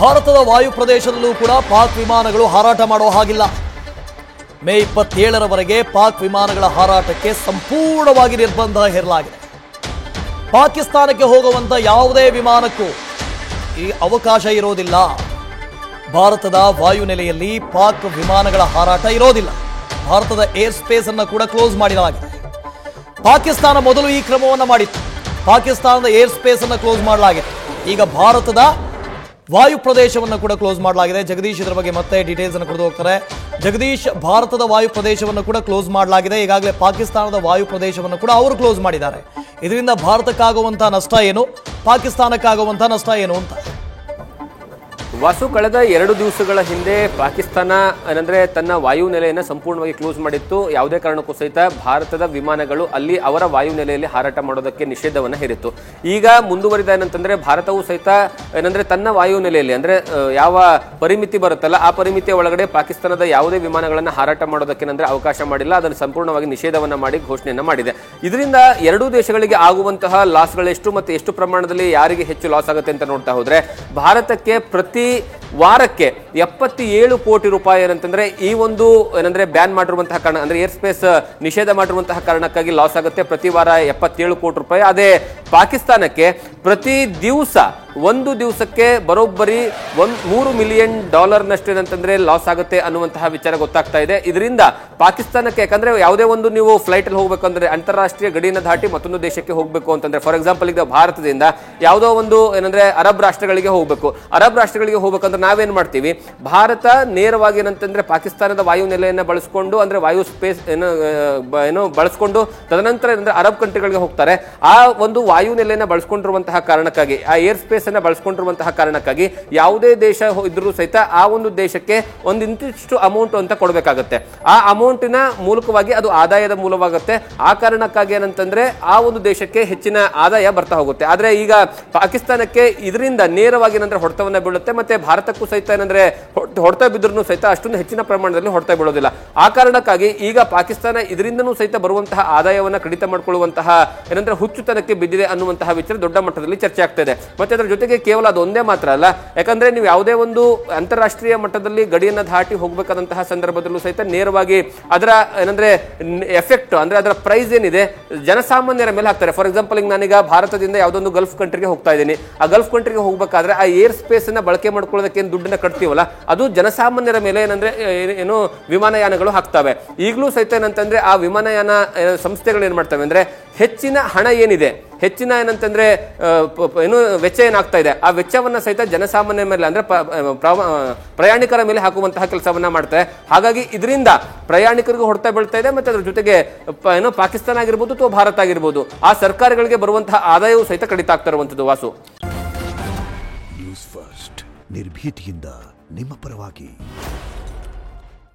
ಭಾರತದ ವಾಯು ಪ್ರದೇಶದಲ್ಲೂ ಕೂಡ ಪಾಕ್ ವಿಮಾನಗಳು ಹಾರಾಟ ಮಾಡೋ ಹಾಗಿಲ್ಲ. ಮೇ 27ರವರೆಗೆ ಪಾಕ್ ವಿಮಾನಗಳ ಹಾರಾಟಕ್ಕೆ ಸಂಪೂರ್ಣವಾಗಿ ನಿರ್ಬಂಧ ಹೇರಲಾಗಿದೆ. ಪಾಕಿಸ್ತಾನಕ್ಕೆ ಹೋಗುವಂತ ಯಾವುದೇ ವಿಮಾನಕ್ಕೂ ಈ ಅವಕಾಶ ಇರೋದಿಲ್ಲ. ಭಾರತದ ವಾಯುನೆಲೆಯಲ್ಲಿ ಪಾಕ್ ವಿಮಾನಗಳ ಹಾರಾಟ ಇರೋದಿಲ್ಲ. ಭಾರತದ ಏರ್ ಸ್ಪೇಸ್ ಅನ್ನು ಕೂಡ ಕ್ಲೋಸ್ ಮಾಡಲಾಗಿದೆ. ಪಾಕಿಸ್ತಾನ ಮೊದಲು ಈ ಕ್ರಮವನ್ನು ಮಾಡಿತ್ತು. ಪಾಕಿಸ್ತಾನದ ಏರ್ ಸ್ಪೇಸ್ ಅನ್ನು ಕ್ಲೋಸ್ ಮಾಡಲಾಗಿದೆ. ಈಗ ಭಾರತದ ವಾಯು ಪ್ರದೇಶವನ್ನು ಕೂಡ ಕ್ಲೋಸ್ ಮಾಡಲಾಗಿದೆ. ಜಗದೀಶ್ ಇದರ ಬಗ್ಗೆ ಮತ್ತೆ ಡೀಟೇಲ್ಸ್ ಅನ್ನು ಕೊಟ್ಟು ಹೋಗ್ತಾರೆ. ಜಗದೀಶ್, ಭಾರತದ ವಾಯು ಪ್ರದೇಶವನ್ನು ಕೂಡ ಕ್ಲೋಸ್ ಮಾಡಲಾಗಿದೆ. ಈಗಾಗಲೇ ಪಾಕಿಸ್ತಾನದ ವಾಯು ಪ್ರದೇಶವನ್ನು ಕೂಡ ಅವರು ಕ್ಲೋಸ್ ಮಾಡಿದ್ದಾರೆ. ಇದರಿಂದ ಭಾರತಕ್ಕಾಗುವಂತಹ ನಷ್ಟ ಏನು, ಪಾಕಿಸ್ತಾನಕ್ಕಾಗುವಂತಹ ನಷ್ಟ ಏನು ಅಂತ? ವಾಸು, ಕಳೆದ 2 ದಿವಸಗಳ ಹಿಂದೆ ಪಾಕಿಸ್ತಾನ ಏನಂದ್ರೆ ತನ್ನ ವಾಯು ನೆಲೆಯನ್ನು ಸಂಪೂರ್ಣವಾಗಿ ಕ್ಲೋಸ್ ಮಾಡಿತ್ತು. ಯಾವುದೇ ಕಾರಣಕ್ಕೂ ಸಹಿತ ಭಾರತದ ವಿಮಾನಗಳು ಅಲ್ಲಿ ಅವರ ವಾಯು ನೆಲೆಯಲ್ಲಿ ಹಾರಾಟ ಮಾಡೋದಕ್ಕೆ ನಿಷೇಧವನ್ನು ಹೇರಿತ್ತು. ಈಗ ಮುಂದುವರಿದ ಏನಂತಂದ್ರೆ ಭಾರತವು ಸಹಿತ ಏನಂದ್ರೆ ತನ್ನ ವಾಯು ನೆಲೆಯಲ್ಲಿ ಅಂದ್ರೆ ಯಾವ ಪರಿಮಿತಿ ಬರುತ್ತಲ್ಲ ಆ ಪರಿಮಿತಿಯ ಒಳಗಡೆ ಪಾಕಿಸ್ತಾನದ ಯಾವುದೇ ವಿಮಾನಗಳನ್ನು ಹಾರಾಟ ಮಾಡೋದಕ್ಕೆ ಏನಂದ್ರೆ ಅವಕಾಶ ಮಾಡಿಲ್ಲ. ಅದನ್ನು ಸಂಪೂರ್ಣವಾಗಿ ನಿಷೇಧವನ್ನ ಮಾಡಿ ಘೋಷಣೆಯನ್ನ ಮಾಡಿದೆ. ಇದರಿಂದ 2 ದೇಶಗಳಿಗೆ ಆಗುವಂತಹ ಲಾಸ್ಗಳೆಷ್ಟು ಮತ್ತೆ ಎಷ್ಟು ಪ್ರಮಾಣದಲ್ಲಿ ಯಾರಿಗೆ ಹೆಚ್ಚು ಲಾಸ್ ಆಗುತ್ತೆ ಅಂತ ನೋಡ್ತಾ ಹೋದ್ರೆ ಭಾರತಕ್ಕೆ ಪ್ರತಿ ವಾರಕ್ಕೆ 77 ಕೋಟಿ ರೂಪಾಯಿ ಏನಂತಂದ್ರೆ ಈ ಒಂದು ಏನಂದ್ರೆ ಬ್ಯಾನ್ ಮಾಡಿರುವಂತಹ ಕಾರಣ ಅಂದ್ರೆ ಏರ್ ಸ್ಪೇಸ್ ನಿಷೇಧ ಮಾಡಿರುವಂತಹ ಕಾರಣಕ್ಕಾಗಿ ಲಾಸ್ ಆಗುತ್ತೆ. ಪ್ರತಿ ವಾರ 77 ಕೋಟಿ ರೂಪಾಯಿ. ಅದೇ ಪಾಕಿಸ್ತಾನಕ್ಕೆ ಪ್ರತಿ ದಿವಸ ಒಂದು ದಿವಸಕ್ಕೆ ಬರೋಬ್ಬರಿ $3 ಮಿಲಿಯನ್ ನಷ್ಟು ಏನಂತಂದ್ರೆ ಲಾಸ್ ಆಗುತ್ತೆ ಅನ್ನುವಂತಹ ವಿಚಾರ ಗೊತ್ತಾಗ್ತಾ ಇದೆ. ಇದರಿಂದ ಪಾಕಿಸ್ತಾನಕ್ಕೆ, ಯಾಕಂದ್ರೆ ಯಾವುದೇ ಒಂದು ನೀವು ಫ್ಲೈಟ್ ಅಲ್ಲಿ ಹೋಗ್ಬೇಕಂದ್ರೆ ಅಂತಾರಾಷ್ಟ್ರೀಯ ಗಡಿಯನ್ನು ದಾಟಿ ಮತ್ತೊಂದು ದೇಶಕ್ಕೆ ಹೋಗ್ಬೇಕು ಅಂತಂದ್ರೆ, ಫಾರ್ ಎಕ್ಸಾಂಪಲ್ ಈಗ ಭಾರತದಿಂದ ಯಾವುದೋ ಒಂದು ಏನಂದ್ರೆ ಅರಬ್ ರಾಷ್ಟ್ರಗಳಿಗೆ ಹೋಗ್ಬೇಕು. ಅರಬ್ ರಾಷ್ಟ್ರಗಳಿಗೆ ಹೋಗ್ಬೇಕಂದ್ರೆ ನಾವೇನ್ ಮಾಡ್ತೀವಿ, ಭಾರತ ನೇರವಾಗಿ ಏನಂತಂದ್ರೆ ಪಾಕಿಸ್ತಾನದ ವಾಯು ನೆಲೆಯನ್ನ ಬಳಸ್ಕೊಂಡು ಅಂದ್ರೆ ವಾಯು ಸ್ಪೇಸ್ ಏನು ಬಳಸ್ಕೊಂಡು ತದನಂತರ ಏನಂದ್ರೆ ಅರಬ್ ಕಂಟ್ರಿಗಳಿಗೆ ಹೋಗ್ತಾರೆ. ಆ ಒಂದು ವಾಯು ನೆಲೆಯನ್ನ ಬಳಸ್ಕೊಂಡಿರುವಂತಹ ಕಾರಣಕ್ಕಾಗಿ, ಆ ಏರ್ ಸ್ಪೇಸ್ ಅನ್ನ ಬಳಸ್ಕೊಂಡಿರುವಂತಹ ಕಾರಣಕ್ಕಾಗಿ ಯಾವುದೇ ದೇಶ ಇದ್ರೂ ಸಹಿತ ಆ ಒಂದು ದೇಶಕ್ಕೆ ಒಂದು ಇಂತಿಷ್ಟು ಅಮೌಂಟ್ ಅಂತ ಕೊಡಬೇಕಾಗುತ್ತೆ. ಆ ಅಮೌಂಟಿನ ಮೂಲಕವಾಗಿ ಅದು ಆದಾಯದ ಮೂಲವಾಗುತ್ತೆ. ಆ ಕಾರಣಕ್ಕಾಗಿ ಏನಂತಂದ್ರೆ ಆ ಒಂದು ದೇಶಕ್ಕೆ ಹೆಚ್ಚಿನ ಆದಾಯ ಬರ್ತಾ ಹೋಗುತ್ತೆ. ಆದ್ರೆ ಈಗ ಪಾಕಿಸ್ತಾನಕ್ಕೆ ಇದರಿಂದ ನೇರವಾಗಿ ಏನಂದ್ರೆ ಹೊಡೆತವನ್ನ ಬೀಳುತ್ತೆ. ಮತ್ತೆ ಭಾರತಕ್ಕೂ ಸಹಿತ ಏನಂದ್ರೆ ಹೊಡೆತ ಬಿದ್ರೂ ಸಹಿತ ಅಷ್ಟೊಂದು ಹೆಚ್ಚಿನ ಪ್ರಮಾಣದಲ್ಲಿ ಹೊಡೆತ ಬೀಳೋದಿಲ್ಲ. ಆ ಕಾರಣಕ್ಕಾಗಿ ಈಗ ಪಾಕಿಸ್ತಾನ ಇದರಿಂದನೂ ಸಹಿತ ಬರುವಂತಹ ಆದಾಯವನ್ನ ಕಡಿತ ಮಾಡಿಕೊಳ್ಳುವಂತಹ ಏನಂದ್ರೆ ಹುಚ್ಚುತನಕ್ಕೆ ಬಿದ್ದಿದೆ ಅನ್ನುವಂತಹ ವಿಚಾರ ದೊಡ್ಡ ಮಟ್ಟದಲ್ಲಿ ಚರ್ಚೆ ಆಗ್ತಾ ಇದೆ. ಮತ್ತೆ ಅದರ ಜೊತೆಗೆ ಕೇವಲ ಅದೊಂದೇ ಮಾತ್ರ ಅಲ್ಲ, ಯಾಕಂದ್ರೆ ನೀವು ಯಾವುದೇ ಒಂದು ಅಂತಾರಾಷ್ಟ್ರೀಯ ಮಟ್ಟದಲ್ಲಿ ಗಡಿಯನ್ನು ದಾಟಿ ಹೋಗಬೇಕಾದಂತಹ ಸಂದರ್ಭದಲ್ಲೂ ಸಹಿತ ನೇರವಾಗಿ ಅದರ ಏನಂದ್ರೆ ಎಫೆಕ್ಟ್ ಅಂದ್ರೆ ಅದರ ಪ್ರೈಸ್ ಏನಿದೆ ಜನಸಾಮಾನ್ಯರ ಮೇಲೆ ಹಾಕ್ತಾರೆ. ಫಾರ್ ಎಕ್ಸಾಂಪಲ್ ಈಗ ನಾನೀಗ ಭಾರತದಿಂದ ಯಾವುದೊಂದು ಗಲ್ಫ್ ಕಂಟ್ರಿಗೆ ಹೋಗ್ತಾ ಇದ್ದೀನಿ. ಆ ಗಲ್ಫ್ ಕಂಟ್ರಿಗೆ ಹೋಗ್ಬೇಕಾದ್ರೆ ಆ ಏರ್ ಸ್ಪೇಸ್ ಅನ್ನ ಬಳಕೆ ಮಾಡ್ಕೊಳ್ಳೋದಕ್ಕೆ ಏನು ದುಡ್ಡನ್ನ ಕಟ್ತೀವಲ್ಲ ಅದು ಜನಸಾಮಾನ್ಯರ ಮೇಲೆ ಏನಂದ್ರೆ ಏನು ವಿಮಾನಯಾನಗಳು ಹಾಕ್ತವೆ. ಈಗಲೂ ಸಹಿತ ಏನಂತಂದ್ರೆ ಆ ವಿಮಾನಯಾನ ಸಂಸ್ಥೆಗಳು ಏನ್ ಮಾಡ್ತವೆ ಅಂದ್ರೆ ಹೆಚ್ಚಿನ ಹಣ ಏನಿದೆ, ಹೆಚ್ಚಿನ ಏನಂತಂದ್ರೆ ಏನು ವೆಚ್ಚ ಏನಾಗ್ತಾ ಇದೆ ಆ ವೆಚ್ಚವನ್ನ ಸಹಿತ ಜನಸಾಮಾನ್ಯ ಮೇಲೆ ಅಂದ್ರೆ ಪ್ರಯಾಣಿಕರ ಮೇಲೆ ಹಾಕುವಂತಹ ಕೆಲಸವನ್ನ ಮಾಡ್ತಾರೆ. ಹಾಗಾಗಿ ಇದರಿಂದ ಪ್ರಯಾಣಿಕರಿಗೂ ಹೊಡೆತ ಬೀಳ್ತಾ ಇದೆ. ಮತ್ತೆ ಅದ್ರ ಜೊತೆಗೆ ಏನೋ ಪಾಕಿಸ್ತಾನ ಆಗಿರ್ಬೋದು ಅಥವಾ ಭಾರತ ಆಗಿರ್ಬೋದು ಆ ಸರ್ಕಾರಗಳಿಗೆ ಬರುವಂತಹ ಆದಾಯವೂ ಸಹಿತ ಕಡಿತ ಆಗ್ತಾ ಇರುವಂತದ್ದು. ವಾಸು, ನ್ಯೂಸ್ ಫಸ್ಟ್ ನಿರ್ಭೀತಿಯಿಂದ ನಿಮ್ಮ ಪರವಾಗಿ.